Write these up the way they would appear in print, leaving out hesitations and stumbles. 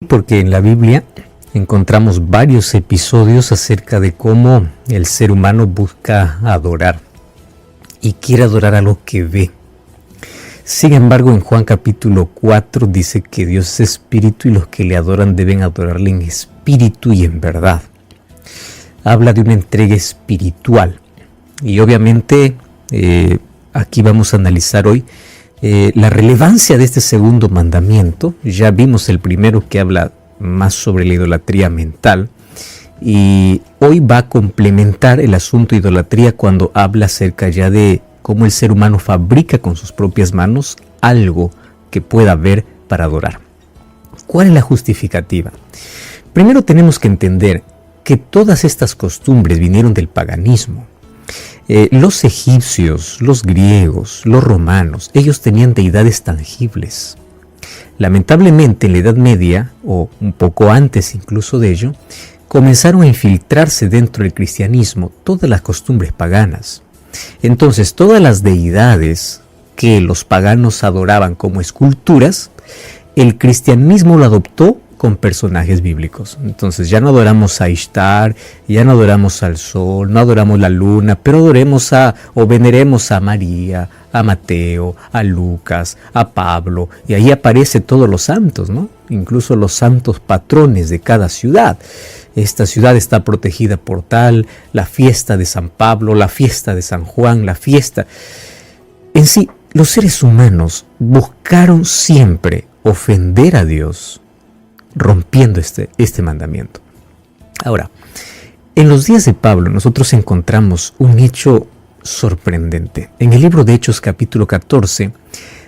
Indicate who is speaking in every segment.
Speaker 1: Porque en la Biblia encontramos varios episodios acerca de cómo el ser humano busca adorar y quiere adorar a lo que ve. Sin embargo, en Juan capítulo 4 dice que Dios es espíritu y los que le adoran deben adorarle en espíritu y en verdad. Habla de una entrega espiritual y obviamente aquí vamos a analizar hoy la relevancia de este segundo mandamiento. Ya vimos el primero, que habla más sobre la idolatría mental, y hoy va a complementar el asunto de idolatría cuando habla acerca ya de cómo el ser humano fabrica con sus propias manos algo que pueda ver para adorar. ¿Cuál es la justificativa? Primero tenemos que entender que todas estas costumbres vinieron del paganismo. Los egipcios, los griegos, los romanos, ellos tenían deidades tangibles. Lamentablemente en la Edad Media, o un poco antes incluso de ello, comenzaron a infiltrarse dentro del cristianismo todas las costumbres paganas. Entonces todas las deidades que los paganos adoraban como esculturas, el cristianismo lo adoptó con personajes bíblicos. Entonces ya no adoramos a Ishtar, ya no adoramos al sol, no adoramos la luna, pero adoremos o veneremos a María, a Mateo, a Lucas, a Pablo, y ahí aparecen todos los santos, ¿no? Incluso los santos patrones de cada ciudad. Esta ciudad está protegida por tal, la fiesta de San Pablo, la fiesta de San Juan, la fiesta. En sí, los seres humanos buscaron siempre ofender a Dios, rompiendo este mandamiento. Ahora, en los días de Pablo nosotros encontramos un hecho sorprendente. En el libro de Hechos capítulo 14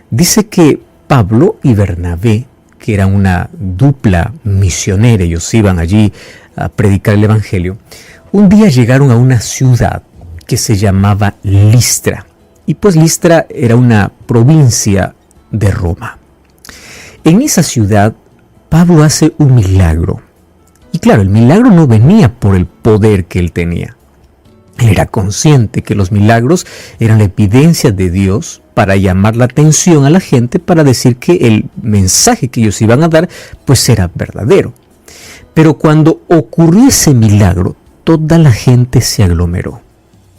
Speaker 1: dice que Pablo y Bernabé, que eran una dupla misionera, ellos iban allí a predicar el evangelio, un día llegaron a una ciudad que se llamaba Listra, y pues Listra era una provincia de Roma. En esa ciudad Pablo hace un milagro. Y claro, el milagro no venía por el poder que él tenía. Él era consciente que los milagros eran la evidencia de Dios para llamar la atención a la gente, para decir que el mensaje que ellos iban a dar pues era verdadero. Pero cuando ocurrió ese milagro, toda la gente se aglomeró.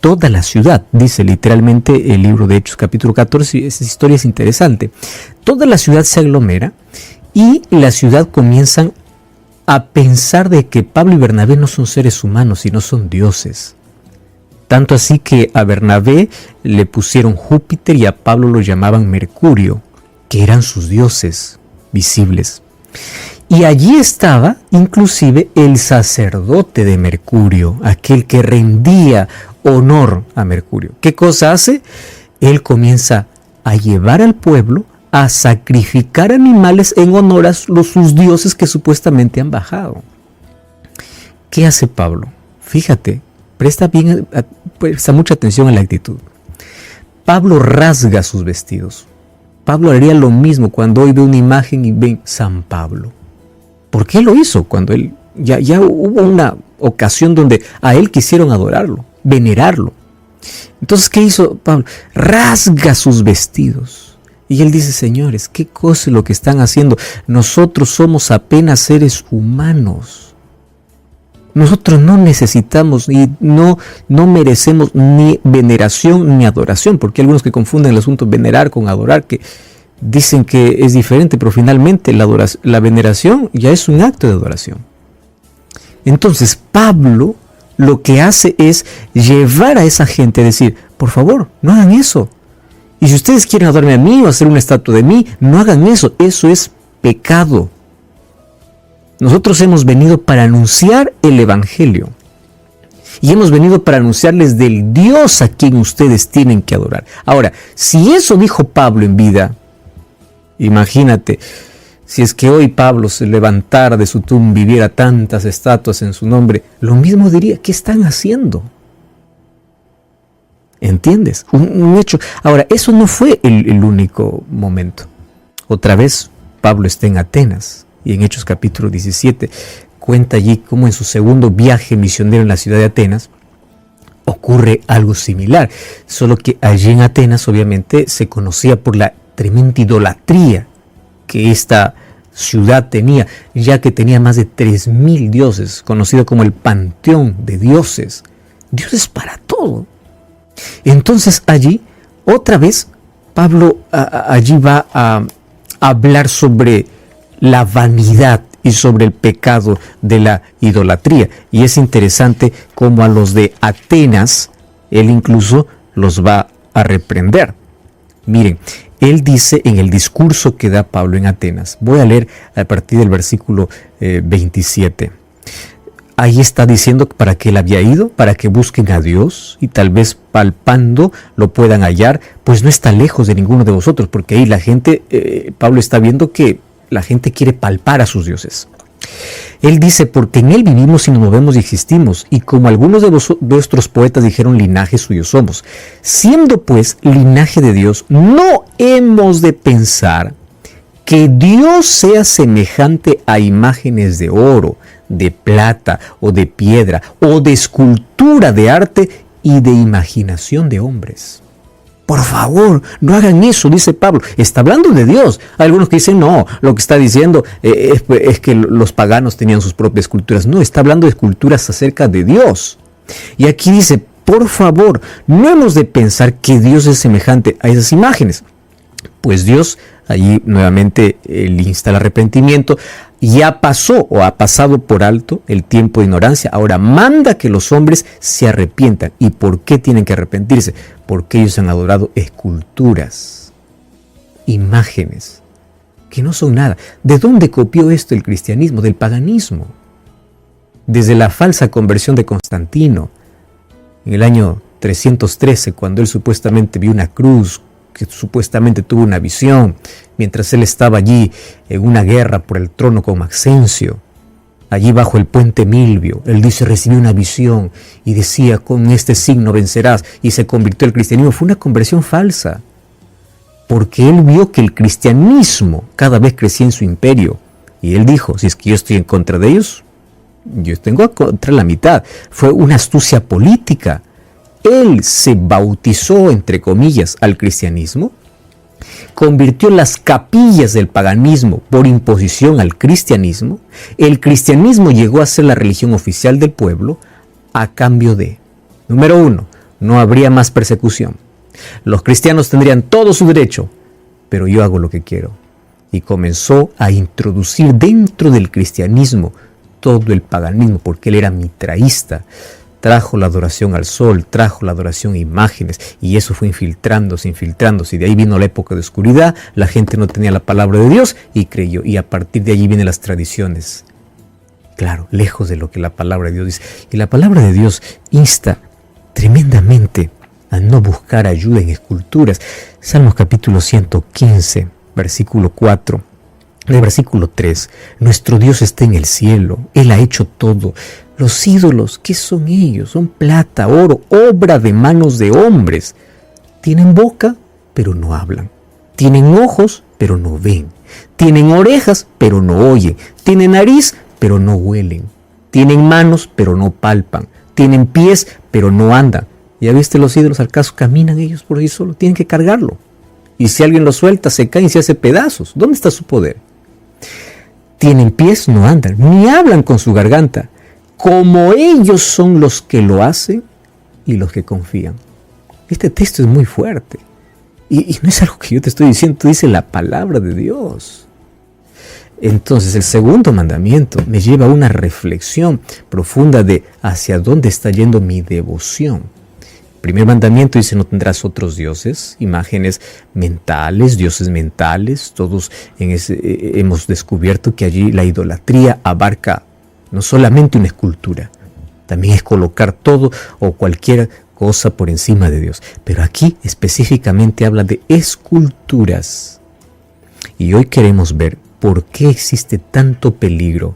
Speaker 1: Toda la ciudad, dice literalmente el libro de Hechos capítulo 14, esa historia es interesante. Toda la ciudad se aglomera y la ciudad comienzan a pensar de que Pablo y Bernabé no son seres humanos, sino son dioses. Tanto así que a Bernabé le pusieron Júpiter y a Pablo lo llamaban Mercurio, que eran sus dioses visibles. Y allí estaba inclusive el sacerdote de Mercurio, aquel que rendía honor a Mercurio. ¿Qué cosa hace? Él comienza a llevar al pueblo a sacrificar animales en honor a sus dioses que supuestamente han bajado. ¿Qué hace Pablo? Fíjate, presta mucha atención a la actitud. Pablo rasga sus vestidos. Pablo haría lo mismo cuando hoy ve una imagen y ve San Pablo. ¿Por qué lo hizo? Cuando él ya hubo una ocasión donde a él quisieron adorarlo, venerarlo. Entonces, ¿qué hizo Pablo? Rasga sus vestidos. Y él dice: señores, ¿qué cosa es lo que están haciendo? Nosotros somos apenas seres humanos. Nosotros no necesitamos y no merecemos ni veneración ni adoración, porque hay algunos que confunden el asunto venerar con adorar, que dicen que es diferente, pero finalmente la veneración ya es un acto de adoración. Entonces Pablo lo que hace es llevar a esa gente a decir: por favor, no hagan eso. Y si ustedes quieren adorarme a mí o hacer una estatua de mí, no hagan eso. Eso es pecado. Nosotros hemos venido para anunciar el evangelio. Y hemos venido para anunciarles del Dios a quien ustedes tienen que adorar. Ahora, si eso dijo Pablo en vida, imagínate, si es que hoy Pablo se levantara de su tumba y viera tantas estatuas en su nombre, lo mismo diría: ¿qué están haciendo? ¿Entiendes? Un hecho. Ahora, eso no fue el único momento. Otra vez, Pablo está en Atenas, y en Hechos capítulo 17 cuenta allí cómo en su segundo viaje misionero en la ciudad de Atenas ocurre algo similar, solo que allí en Atenas obviamente se conocía por la tremenda idolatría que esta ciudad tenía, ya que tenía más de 3.000 dioses, conocido como el panteón de dioses. Dioses para todo. Entonces allí, otra vez, Pablo allí va a hablar sobre la vanidad y sobre el pecado de la idolatría. Y es interesante cómo a los de Atenas, él incluso los va a reprender. Miren, él dice en el discurso que da Pablo en Atenas, voy a leer a partir del versículo 27. Ahí está diciendo para qué él había ido, para que busquen a Dios y tal vez palpando lo puedan hallar, pues no está lejos de ninguno de vosotros, porque ahí la gente, Pablo está viendo que la gente quiere palpar a sus dioses. Él dice, porque en él vivimos y nos movemos y existimos, y como algunos de vuestros poetas dijeron, linaje suyo somos. Siendo pues linaje de Dios, no hemos de pensar que Dios sea semejante a imágenes de oro, de plata o de piedra, o de escultura de arte y de imaginación de hombres. Por favor, no hagan eso, dice Pablo. Está hablando de Dios. Hay algunos que dicen, no, lo que está diciendo es que los paganos tenían sus propias culturas. No, está hablando de esculturas acerca de Dios. Y aquí dice, por favor, no hemos de pensar que Dios es semejante a esas imágenes. Pues Dios, allí nuevamente le insta el arrepentimiento. Ya pasó o ha pasado por alto el tiempo de ignorancia. Ahora manda que los hombres se arrepientan. ¿Y por qué tienen que arrepentirse? Porque ellos han adorado esculturas, imágenes, que no son nada. ¿De dónde copió esto el cristianismo? Del paganismo. Desde la falsa conversión de Constantino, en el año 313, cuando él supuestamente vio una cruz, que supuestamente tuvo una visión, mientras él estaba allí en una guerra por el trono con Maxencio, allí bajo el puente Milvio. Él dice, recibió una visión y decía, con este signo vencerás, y se convirtió al cristianismo. Fue una conversión falsa, porque él vio que el cristianismo cada vez crecía en su imperio, y él dijo, si es que yo estoy en contra de ellos, yo tengo contra la mitad. Fue una astucia política. Él se bautizó, entre comillas, al cristianismo, convirtió las capillas del paganismo por imposición al cristianismo. El cristianismo llegó a ser la religión oficial del pueblo a cambio de, número 1, no habría más persecución. Los cristianos tendrían todo su derecho, pero yo hago lo que quiero. Y comenzó a introducir dentro del cristianismo todo el paganismo, porque él era mitraísta. Trajo la adoración al sol, trajo la adoración a imágenes, y eso fue infiltrándose, y de ahí vino la época de oscuridad. La gente no tenía la palabra de Dios y creyó, y a partir de allí vienen las tradiciones. Claro, lejos de lo que la palabra de Dios dice. Y la palabra de Dios insta tremendamente a no buscar ayuda en esculturas. Salmos capítulo 115, versículo 4. En el versículo 3, nuestro Dios está en el cielo, Él ha hecho todo. Los ídolos, ¿qué son ellos? Son plata, oro, obra de manos de hombres. Tienen boca, pero no hablan. Tienen ojos, pero no ven. Tienen orejas, pero no oyen. Tienen nariz, pero no huelen. Tienen manos, pero no palpan. Tienen pies, pero no andan. ¿Ya viste los ídolos? ¿Al caso caminan ellos por ahí solo? Tienen que cargarlo. Y si alguien lo suelta, se cae y se hace pedazos. ¿Dónde está su poder? Tienen pies, no andan, ni hablan con su garganta. Como ellos son los que lo hacen y los que confían. Este texto es muy fuerte. Y no es algo que yo te estoy diciendo, dice la palabra de Dios. Entonces el segundo mandamiento me lleva a una reflexión profunda de hacia dónde está yendo mi devoción. El primer mandamiento dice, no tendrás otros dioses, imágenes mentales, dioses mentales. Todos hemos descubierto que allí la idolatría abarca no solamente una escultura, también es colocar todo o cualquier cosa por encima de Dios. Pero aquí específicamente habla de esculturas. Y hoy queremos ver por qué existe tanto peligro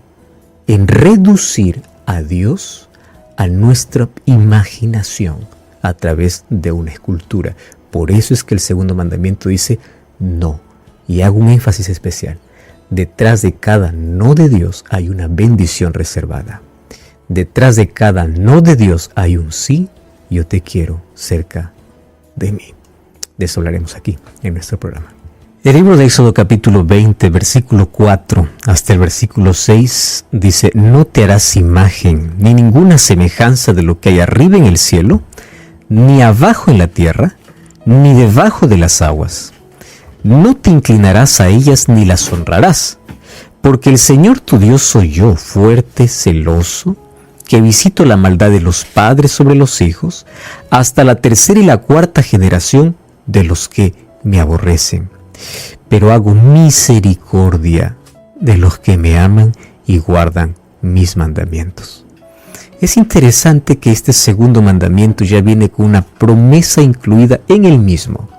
Speaker 1: en reducir a Dios a nuestra imaginación a través de una escultura. Por eso es que el segundo mandamiento dice no. Y hago un énfasis especial. Detrás de cada no de Dios hay una bendición reservada. Detrás de cada no de Dios hay un sí, yo te quiero cerca de mí. De eso hablaremos aquí en nuestro programa. El libro de Éxodo capítulo 20, versículo 4 hasta el versículo 6 dice: no te harás imagen ni ninguna semejanza de lo que hay arriba en el cielo, ni abajo en la tierra, ni debajo de las aguas. No te inclinarás a ellas ni las honrarás, porque el Señor tu Dios soy yo, fuerte, celoso, que visito la maldad de los padres sobre los hijos, hasta la tercera y la cuarta generación de los que me aborrecen. Pero hago misericordia de los que me aman y guardan mis mandamientos. Es interesante que este segundo mandamiento ya viene con una promesa incluida en el mismo.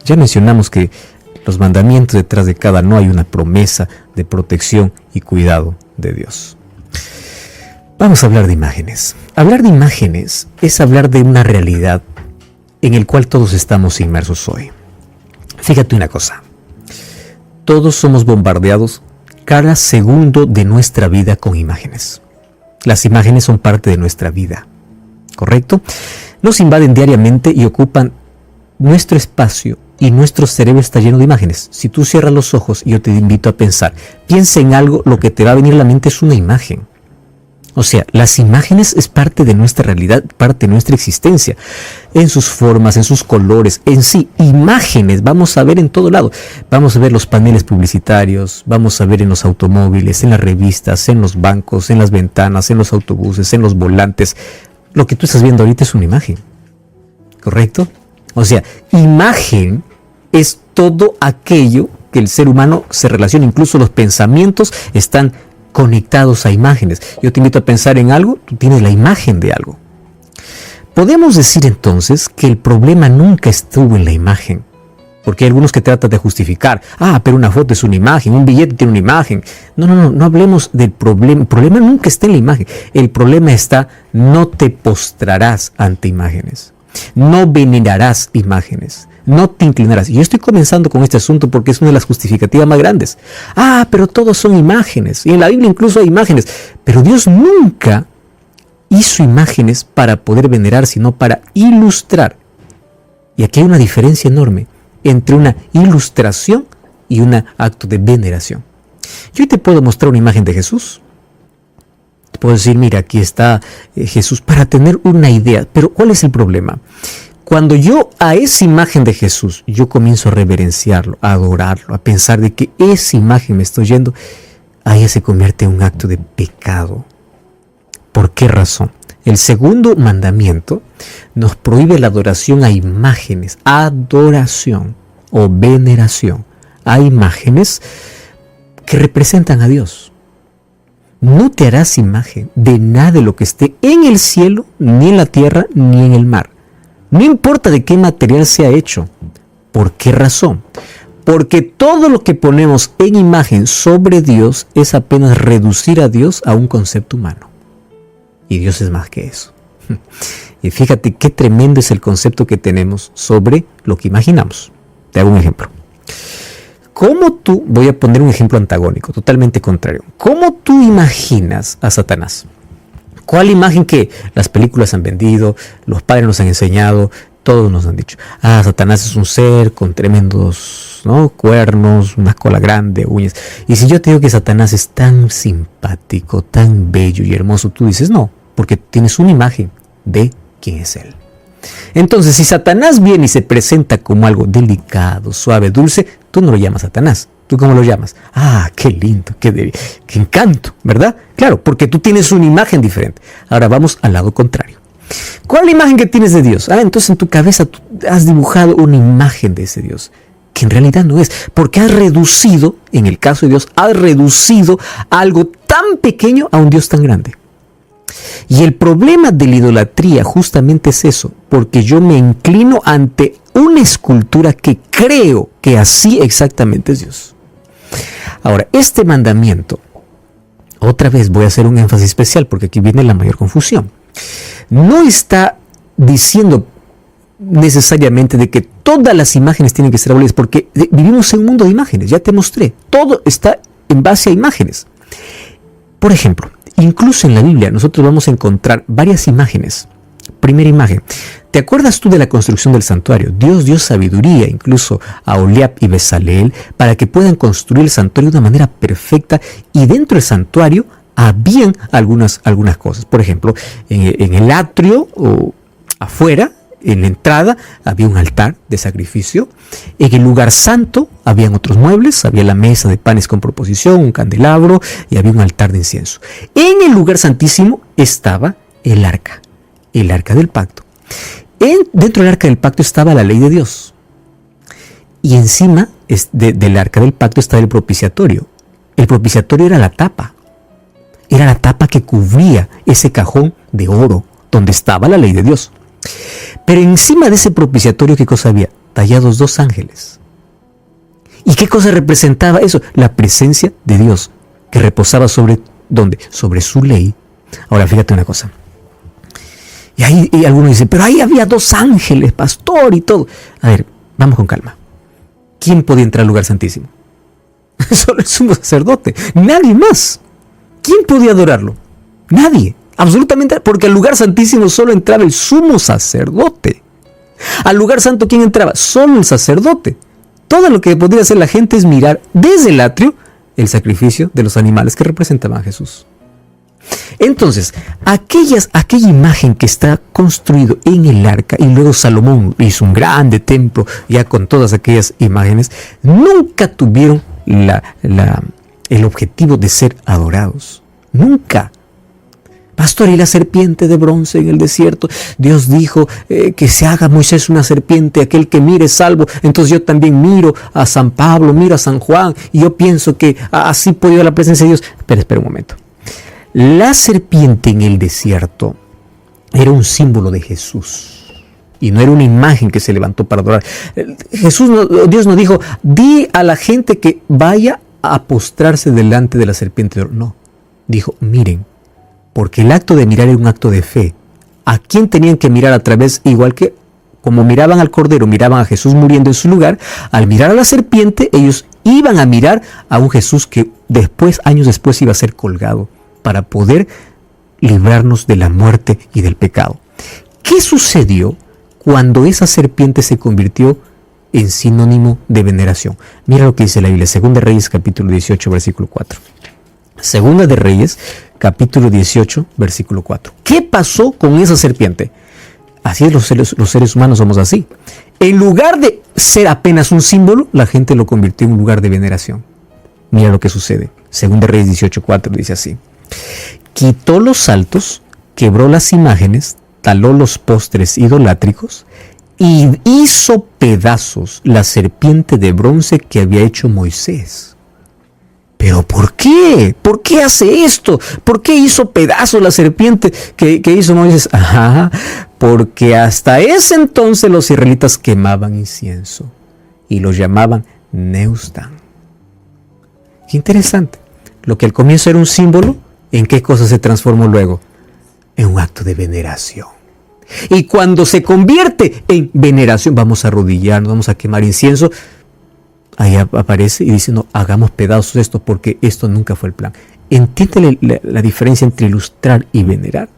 Speaker 1: Ya mencionamos que los mandamientos, detrás de cada no hay una promesa de protección y cuidado de Dios. Vamos a hablar de imágenes. Hablar de imágenes es hablar de una realidad en el cual todos estamos inmersos hoy. Fíjate una cosa. Todos somos bombardeados cada segundo de nuestra vida con imágenes. Las imágenes son parte de nuestra vida, ¿correcto? Nos invaden diariamente y ocupan nuestro espacio y nuestro cerebro está lleno de imágenes. Si tú cierras los ojos, yo te invito a pensar. Piensa en algo, lo que te va a venir a la mente es una imagen. O sea, las imágenes es parte de nuestra realidad, parte de nuestra existencia, en sus formas, en sus colores, en sí, imágenes vamos a ver en todo lado. Vamos a ver los paneles publicitarios, vamos a ver en los automóviles, en las revistas, en los bancos, en las ventanas, en los autobuses, en los volantes. Lo que tú estás viendo ahorita es una imagen, ¿correcto? O sea, imagen es todo aquello que el ser humano se relaciona, incluso los pensamientos están conectados a imágenes. Yo te invito a pensar en algo, tú tienes la imagen de algo. Podemos decir entonces que el problema nunca estuvo en la imagen, porque hay algunos que tratan de justificar, pero una foto es una imagen, un billete tiene una imagen. No hablemos del problema. El problema nunca está en la imagen. El problema está: no te postrarás ante imágenes, no venerarás imágenes, no te inclinarás. Y yo estoy comenzando con este asunto porque es una de las justificativas más grandes. Pero todos son imágenes. Y en la Biblia incluso hay imágenes. Pero Dios nunca hizo imágenes para poder venerar, sino para ilustrar. Y aquí hay una diferencia enorme entre una ilustración y un acto de veneración. Yo te puedo mostrar una imagen de Jesús. Te puedo decir, mira, aquí está Jesús, para tener una idea. Pero ¿cuál es el problema? Cuando yo a esa imagen de Jesús, yo comienzo a reverenciarlo, a adorarlo, a pensar de que esa imagen me estoy yendo, ahí se convierte en un acto de pecado. ¿Por qué razón? El segundo mandamiento nos prohíbe la adoración a imágenes, adoración o veneración a imágenes que representan a Dios. No te harás imagen de nada de lo que esté en el cielo, ni en la tierra, ni en el mar. No importa de qué material sea hecho. ¿Por qué razón? Porque todo lo que ponemos en imagen sobre Dios es apenas reducir a Dios a un concepto humano. Y Dios es más que eso. Y fíjate qué tremendo es el concepto que tenemos sobre lo que imaginamos. Te hago un ejemplo. Voy a poner un ejemplo antagónico, totalmente contrario. ¿Cómo tú imaginas a Satanás? ¿Cuál imagen que las películas han vendido, los padres nos han enseñado, todos nos han dicho? Satanás es un ser con tremendos cuernos, una cola grande, uñas. Y si yo te digo que Satanás es tan simpático, tan bello y hermoso, tú dices no, porque tienes una imagen de quién es él. Entonces, si Satanás viene y se presenta como algo delicado, suave, dulce, tú no lo llamas Satanás. ¿Tú cómo lo llamas? Qué lindo, qué encanto, ¿verdad? Claro, porque tú tienes una imagen diferente. Ahora vamos al lado contrario. ¿Cuál es la imagen que tienes de Dios? Entonces en tu cabeza tú has dibujado una imagen de ese Dios, que en realidad no es, porque has reducido, en el caso de Dios, has reducido algo tan pequeño a un Dios tan grande. Y el problema de la idolatría justamente es eso, porque yo me inclino ante una escultura que creo que así exactamente es Dios. Ahora, este mandamiento, otra vez voy a hacer un énfasis especial porque aquí viene la mayor confusión. No está diciendo necesariamente de que todas las imágenes tienen que ser abolidas, porque vivimos en un mundo de imágenes, ya te mostré, todo está en base a imágenes. Por ejemplo, incluso en la Biblia nosotros vamos a encontrar varias imágenes. Primera imagen, ¿Te acuerdas tú de la construcción del santuario? Dios dio sabiduría incluso a Oliab y Bezaleel para que puedan construir el santuario de una manera perfecta, y dentro del santuario habían algunas cosas. Por ejemplo, en el atrio o afuera, en la entrada, había un altar de sacrificio. En el lugar santo habían otros muebles, había la mesa de panes con proposición, un candelabro, y había un altar de incienso. En el lugar santísimo estaba el arca del pacto. Dentro del arca del pacto estaba la ley de Dios. Y encima del arca del pacto estaba el propiciatorio. El propiciatorio era la tapa. Era la tapa que cubría ese cajón de oro donde estaba la ley de Dios. Pero encima de ese propiciatorio, ¿qué cosa había? Tallados 2 ángeles. ¿Y qué cosa representaba eso? La presencia de Dios, que reposaba sobre, ¿dónde? Sobre su ley. Ahora, fíjate una cosa. Y algunos dicen, pero ahí había 2 ángeles, pastor, y todo. A ver, vamos con calma. ¿Quién podía entrar al lugar santísimo? Solo el sumo sacerdote, nadie más. ¿Quién podía adorarlo? Nadie. Absolutamente, porque al lugar santísimo solo entraba el sumo sacerdote. Al lugar santo, ¿quién entraba? Solo el sacerdote. Todo lo que podría hacer la gente es mirar desde el atrio el sacrificio de los animales que representaban a Jesús. Entonces, aquella imagen que está construido en el arca, y luego Salomón hizo un grande templo ya con todas aquellas imágenes, nunca tuvieron el objetivo de ser adorados. Nunca. Pastor, y la serpiente de bronce en el desierto, Dios dijo que se haga Moisés una serpiente, aquel que mire es salvo. Entonces yo también miro a San Pablo, miro a San Juan, y yo pienso que así puedo ir a la presencia de Dios. Pero espera un momento. La serpiente en el desierto era un símbolo de Jesús, y no era una imagen que se levantó para adorar. Dios no dijo, di a la gente que vaya a postrarse delante de la serpiente. No, dijo, miren. Porque el acto de mirar era un acto de fe. ¿A quién tenían que mirar a través? Igual que como miraban al Cordero, miraban a Jesús muriendo en su lugar. Al mirar a la serpiente, ellos iban a mirar a un Jesús que años después, iba a ser colgado para poder librarnos de la muerte y del pecado. ¿Qué sucedió cuando esa serpiente se convirtió en sinónimo de veneración? Mira lo que dice la Biblia, 2 de Reyes, capítulo 18, versículo 4. 2 de Reyes, capítulo 18, versículo 4. ¿Qué pasó con esa serpiente? Así es, los seres humanos somos así. En lugar de ser apenas un símbolo, la gente lo convirtió en un lugar de veneración. Mira lo que sucede. 2 de Reyes 18, 4 dice así. Quitó los altos, quebró las imágenes, taló los postres idolátricos y hizo pedazos la serpiente de bronce que había hecho Moisés. ¿Pero por qué? ¿Por qué hace esto? ¿Por qué hizo pedazos la serpiente que hizo Moisés? Porque hasta ese entonces los israelitas quemaban incienso y los llamaban Neustán. Qué interesante. Lo que al comienzo era un símbolo, ¿en qué cosa se transformó luego? En un acto de veneración. Y cuando se convierte en veneración, vamos a arrodillarnos, vamos a quemar incienso. Ahí aparece y dice, no, hagamos pedazos de esto, porque esto nunca fue el plan. ¿Entiende la diferencia entre ilustrar y venerar?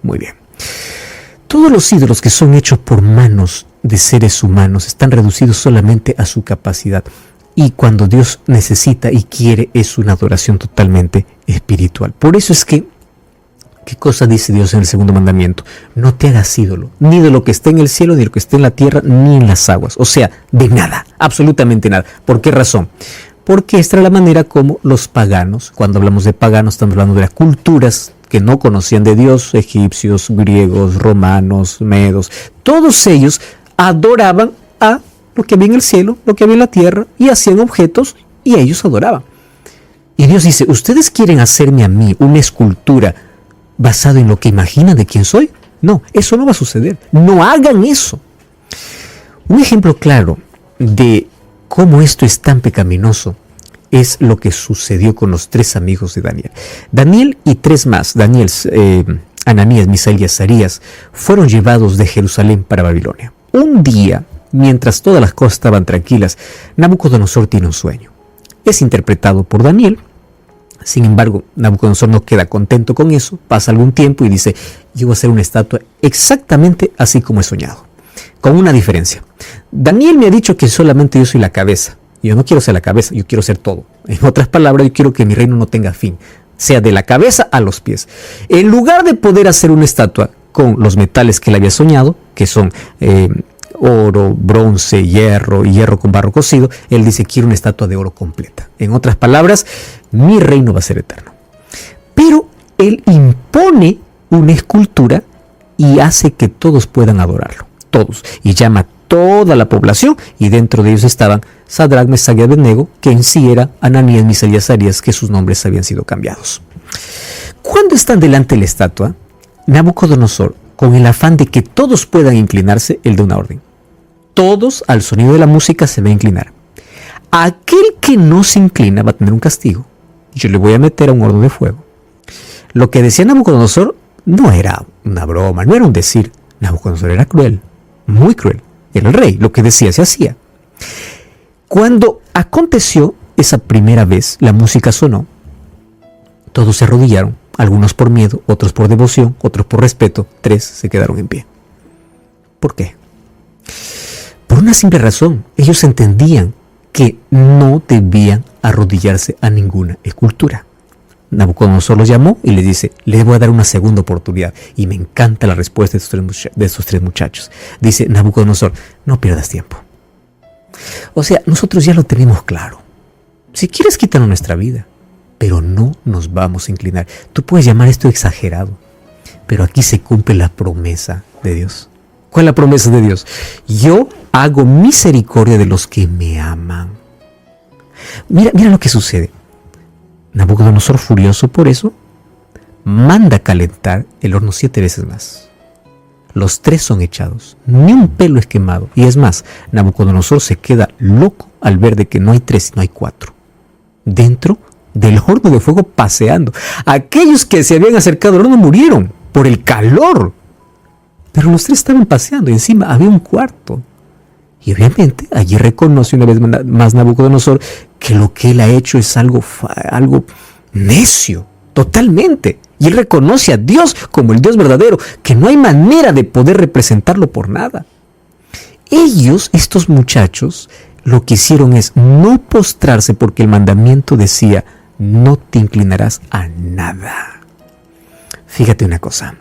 Speaker 1: Muy bien. Todos los ídolos que son hechos por manos de seres humanos están reducidos solamente a su capacidad. Y cuando Dios necesita y quiere, es una adoración totalmente espiritual. Por eso es que, ¿qué cosa dice Dios en el segundo mandamiento? No te hagas ídolo, ni de lo que esté en el cielo, ni de lo que esté en la tierra, ni en las aguas. O sea, de nada, absolutamente nada. ¿Por qué razón? Porque esta era la manera como los paganos, cuando hablamos de paganos, estamos hablando de las culturas que no conocían de Dios, egipcios, griegos, romanos, medos, todos ellos adoraban a lo que había en el cielo, lo que había en la tierra, y hacían objetos y ellos adoraban. Y Dios dice, ¿ustedes quieren hacerme a mí una escultura basado en lo que imaginan de quién soy? No, eso no va a suceder. No hagan eso. Un ejemplo claro de cómo esto es tan pecaminoso es lo que sucedió con los 3 amigos de Daniel. Daniel y 3 más, Ananías, Misael y Azarías, fueron llevados de Jerusalén para Babilonia. Un día, mientras todas las cosas estaban tranquilas, Nabucodonosor tiene un sueño. Es interpretado por Daniel, Sin embargo, Nabucodonosor no queda contento con eso, pasa algún tiempo y dice, yo voy a hacer una estatua exactamente así como he soñado, con una diferencia. Daniel me ha dicho que solamente yo soy la cabeza. Yo no quiero ser la cabeza, yo quiero ser todo. En otras palabras, yo quiero que mi reino no tenga fin, sea de la cabeza a los pies. En lugar de poder hacer una estatua con los metales que él había soñado, que son oro, bronce, hierro y hierro con barro cocido, él dice, quiero una estatua de oro completa. En otras palabras, mi reino va a ser eterno. Pero él impone una escultura y hace que todos puedan adorarlo. Todos. Y llama a toda la población, y dentro de ellos estaban Sadrach, Mesach y Abednego, que en sí era Ananías, Misael y Azarías, que sus nombres habían sido cambiados. Cuando están delante de la estatua, Nabucodonosor, con el afán de que todos puedan inclinarse, él da una orden. Todos, al sonido de la música, se va a inclinar. Aquel que no se inclina va a tener un castigo. Yo le voy a meter a un horno de fuego. Lo que decía Nabucodonosor no era una broma, no era un decir. Nabucodonosor era cruel, muy cruel. Era el rey, lo que decía se hacía. Cuando aconteció esa primera vez, la música sonó, todos se arrodillaron, algunos por miedo, otros por devoción, otros por respeto, 3 se quedaron en pie. ¿Por qué? Por una simple razón, ellos entendían que no debían arrodillarse a ninguna escultura. Nabucodonosor los llamó y les dice, les voy a dar una segunda oportunidad. Y me encanta la respuesta de estos tres muchachos. Dice Nabucodonosor, no pierdas tiempo. O sea, nosotros ya lo tenemos claro. Si quieres, quítanos nuestra vida, pero no nos vamos a inclinar. Tú puedes llamar esto exagerado, pero aquí se cumple la promesa de Dios. ¿Cuál es la promesa de Dios? Yo hago misericordia de los que me aman. Mira lo que sucede. Nabucodonosor, furioso por eso, manda calentar el horno 7 veces más. Los 3 son echados, ni un pelo es quemado. Y es más, Nabucodonosor se queda loco al ver de que no hay 3, sino hay 4. Dentro del horno de fuego paseando. Aquellos que se habían acercado al horno murieron por el calor. Pero los 3 estaban paseando y encima había un cuarto. Y obviamente allí reconoce una vez más Nabucodonosor que lo que él ha hecho es algo necio, totalmente. Y él reconoce a Dios como el Dios verdadero, que no hay manera de poder representarlo por nada. Ellos, estos muchachos, lo que hicieron es no postrarse porque el mandamiento decía, no te inclinarás a nada. Fíjate una cosa.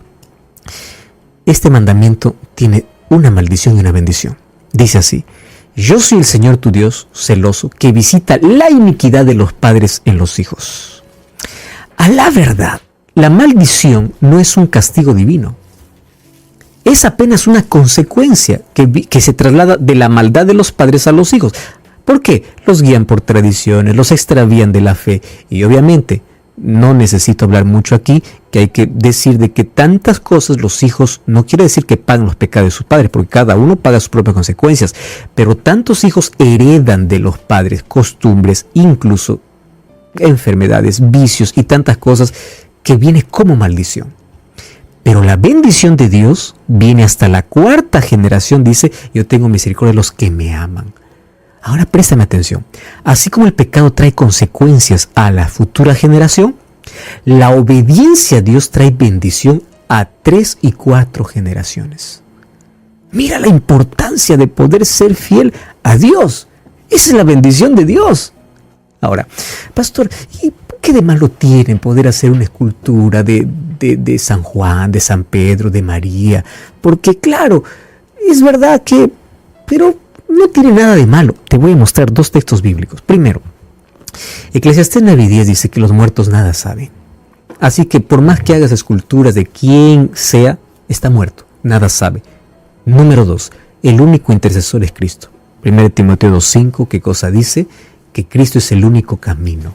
Speaker 1: Este mandamiento tiene una maldición y una bendición. Dice así, yo soy el Señor tu Dios celoso que visita la iniquidad de los padres en los hijos. A la verdad, la maldición no es un castigo divino. Es apenas una consecuencia que se traslada de la maldad de los padres a los hijos. ¿Por qué? Los guían por tradiciones, los extravían de la fe y obviamente no necesito hablar mucho aquí, que hay que decir de que tantas cosas los hijos, no quiere decir que pagan los pecados de sus padres, porque cada uno paga sus propias consecuencias, pero tantos hijos heredan de los padres costumbres, incluso enfermedades, vicios y tantas cosas que viene como maldición. Pero la bendición de Dios viene hasta la 4ª generación, dice, yo tengo misericordia de los que me aman. Ahora préstame atención. Así como el pecado trae consecuencias a la futura generación, la obediencia a Dios trae bendición a 3 y 4 generaciones. Mira la importancia de poder ser fiel a Dios. Esa es la bendición de Dios. Ahora, pastor, ¿y qué de malo tiene poder hacer una escultura de San Juan, de San Pedro, de María? Porque claro, es verdad que, pero no tiene nada de malo. Te voy a mostrar 2 textos bíblicos. Primero, Eclesiastés 9:10 dice que los muertos nada saben. Así que por más que hagas esculturas de quien sea, está muerto, nada sabe. Número 2, el único intercesor es Cristo. 1 Timoteo 2:5, ¿qué cosa dice? Que Cristo es el único camino,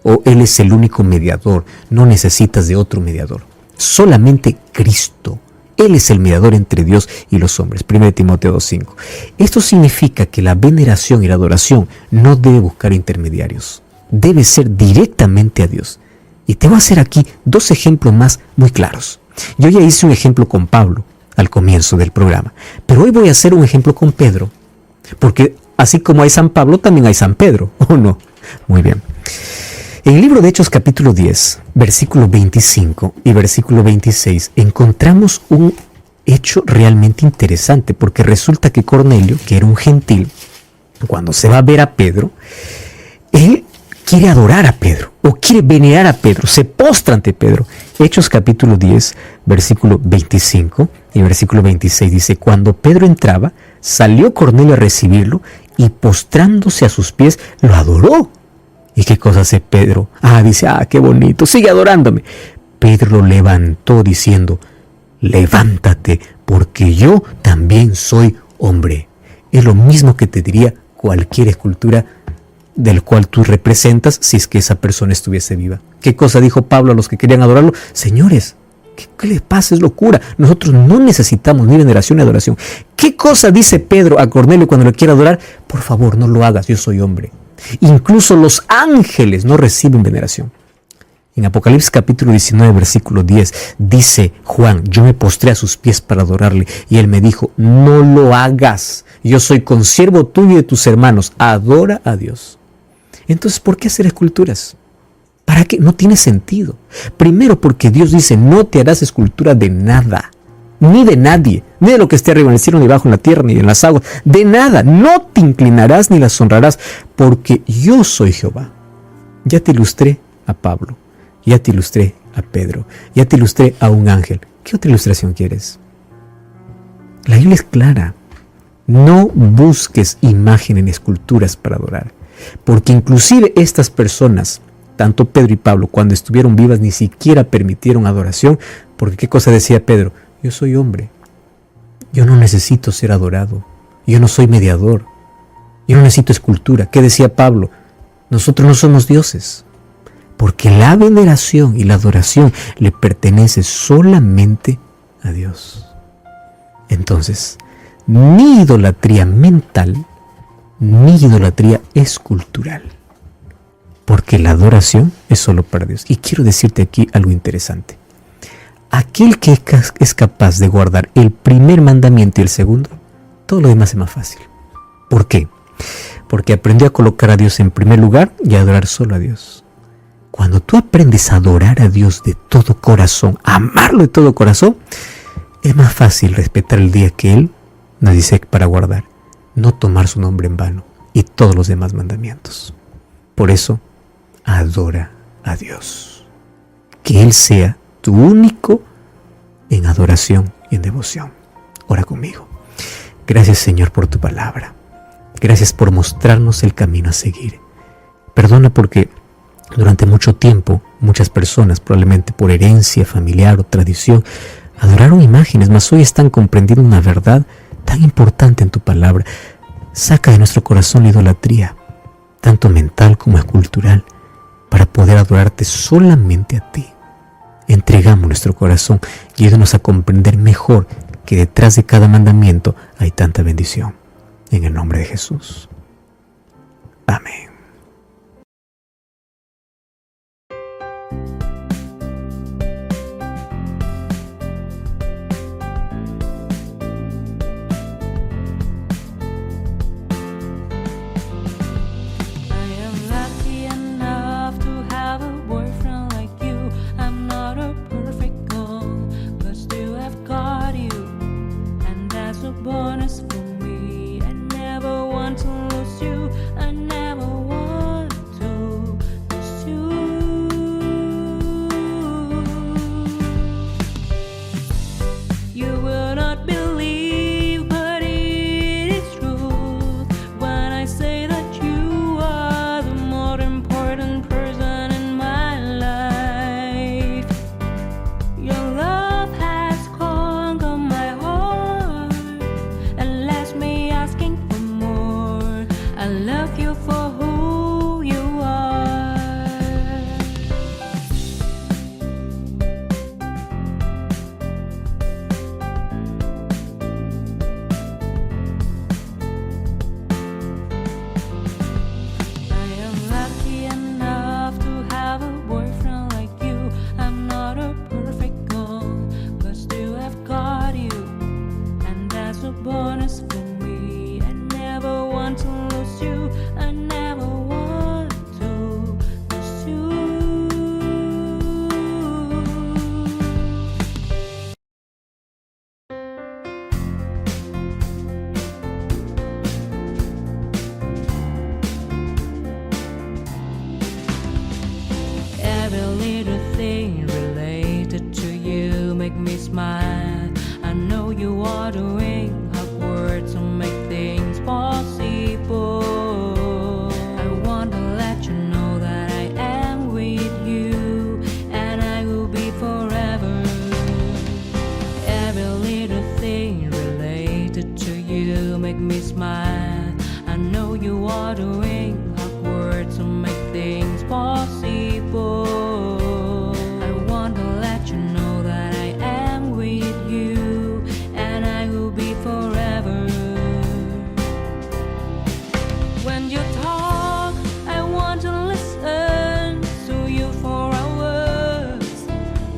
Speaker 1: o Él es el único mediador. No necesitas de otro mediador, solamente Cristo. Él es el mediador entre Dios y los hombres. 1 Timoteo 2:5. Esto significa que la veneración y la adoración no debe buscar intermediarios. Debe ser directamente a Dios. Y te voy a hacer aquí 2 ejemplos más muy claros. Yo ya hice un ejemplo con Pablo al comienzo del programa. Pero hoy voy a hacer un ejemplo con Pedro. Porque así como hay San Pablo, también hay San Pedro. ¿O no? Muy bien. En el libro de Hechos capítulo 10, versículo 25 y versículo 26, encontramos un hecho realmente interesante, porque resulta que Cornelio, que era un gentil, cuando se va a ver a Pedro, él quiere adorar a Pedro o quiere venerar a Pedro, se postra ante Pedro. Hechos capítulo 10, versículo 25 y versículo 26 dice: cuando Pedro entraba, salió Cornelio a recibirlo y postrándose a sus pies lo adoró. ¿Y qué cosa hace Pedro? Dice, qué bonito, sigue adorándome. Pedro lo levantó diciendo: levántate, porque yo también soy hombre. Es lo mismo que te diría cualquier escultura del cual tú representas si es que esa persona estuviese viva. ¿Qué cosa dijo Pablo a los que querían adorarlo? Señores, ¿qué les pasa? Es locura. Nosotros no necesitamos ni veneración ni adoración. ¿Qué cosa dice Pedro a Cornelio cuando le quiere adorar? Por favor, no lo hagas, yo soy hombre. Incluso los ángeles no reciben veneración. En Apocalipsis capítulo 19, versículo 10, dice Juan: yo me postré a sus pies para adorarle, y él me dijo: no lo hagas, yo soy consiervo tuyo y de tus hermanos, adora a Dios. Entonces, ¿por qué hacer esculturas? ¿Para qué? No tiene sentido. Primero, porque Dios dice: no te harás escultura de nada, ni de nadie, ni de lo que esté arriba en el cielo, ni bajo en la tierra, ni en las aguas, de nada. No te inclinarás ni las honrarás, porque yo soy Jehová. Ya te ilustré a Pablo, ya te ilustré a Pedro, ya te ilustré a un ángel. ¿Qué otra ilustración quieres? La Biblia es clara. No busques imagen en esculturas para adorar, porque inclusive estas personas, tanto Pedro y Pablo, cuando estuvieron vivas, ni siquiera permitieron adoración, porque ¿qué cosa decía Pedro? Yo soy hombre, yo no necesito ser adorado, yo no soy mediador, yo no necesito escultura. ¿Qué decía Pablo? Nosotros no somos dioses, porque la veneración y la adoración le pertenece solamente a Dios. Entonces, ni idolatría mental, ni idolatría escultural, porque la adoración es solo para Dios. Y quiero decirte aquí algo interesante. Aquel que es capaz de guardar el primer mandamiento y el segundo, todo lo demás es más fácil. ¿Por qué? Porque aprendió a colocar a Dios en primer lugar y a adorar solo a Dios. Cuando tú aprendes a adorar a Dios de todo corazón, a amarlo de todo corazón, es más fácil respetar el día que Él nos dice para guardar, no tomar su nombre en vano y todos los demás mandamientos. Por eso, adora a Dios. Que Él sea tu único en adoración y en devoción. Ora conmigo. Gracias, Señor, por tu palabra. Gracias por mostrarnos el camino a seguir. Perdona porque durante mucho tiempo muchas personas, probablemente por herencia familiar o tradición, adoraron imágenes, mas hoy están comprendiendo una verdad tan importante en tu palabra. Saca de nuestro corazón la idolatría, tanto mental como escultural, para poder adorarte solamente a ti. Entregamos nuestro corazón y ayúdanos a comprender mejor que detrás de cada mandamiento hay tanta bendición. En el nombre de Jesús. Amén.
Speaker 2: Bonus for me. I never want to lose you. I never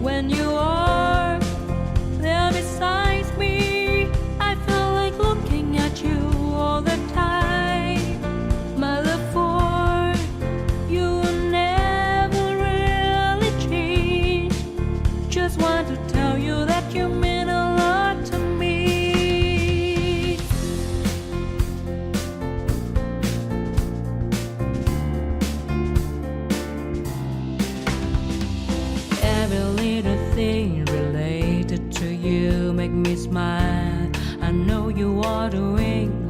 Speaker 2: when you are there beside me. I feel like looking at you all the time. My love for you will never really change. Just want to tell you that you mean a lot to me. Every little thing related to you make me smile. I know you are doing